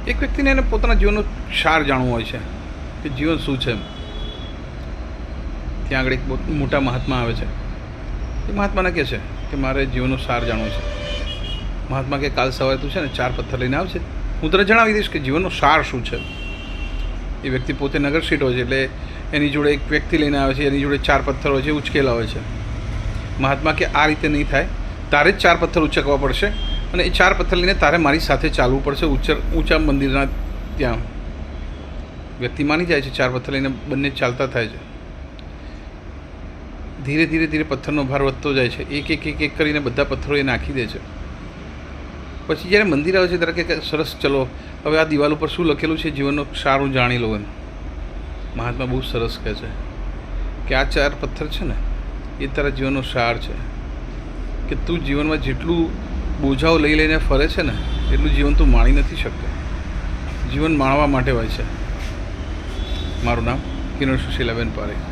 એક વ્યક્તિને એને પોતાના જીવનનો સાર જાણવો હોય છે કે જીવન શું છે. ત્યાં આગળ એક બહુ મોટા મહાત્મા આવે છે. એ મહાત્માને કહે છે કે મારે જીવનનો સાર જાણવો છે. મહાત્મા કે કાલ સવારે તું છે ને 4 પથ્થર લઈને આવશે, હું તને જણાવી દઈશ કે જીવનનો સાર શું છે. એ વ્યક્તિ પોતે નગરસીટ હોય છે, એટલે એની જોડે એક વ્યક્તિ લઈને આવે છે, એની જોડે 4 પથ્થર હોય છે, ઉચકેલા હોય છે. મહાત્મા કે આ રીતે નહીં થાય, તારે જ 4 પથ્થર ઉચકવા પડશે અને એ 4 પથ્થર લઈને તારે મારી સાથે ચાલવું પડશે ઊંચા મંદિરના ત્યાં. વ્યક્તિ માની જાય છે, 4 પથ્થર લઈને બંને ચાલતા થાય છે. ધીરે ધીરે ધીરે પથ્થરનો ભાર વધતો જાય છે. એક એક એક એક કરીને બધા પથ્થરો એ નાખી દે છે. પછી જ્યારે મંદિર આવે છે ત્યારે કે સરસ, ચલો હવે આ દિવાલ ઉપર શું લખેલું છે જીવનનો સારું જાણી લો એમ. મહાત્મા બહુ સરસ કહે છે કે આ 4 પથ્થર છે ને એ તારા જીવનનો સાર છે, કે તું જીવનમાં જેટલું બોજાઓ લઈ લઈને ફરે છે ને એટલું જીવન તું માણી નથી શકતો. જીવન માણવા માટે હોય છે. મારું નામ કિરણ સુશીલાબેન પારેખ.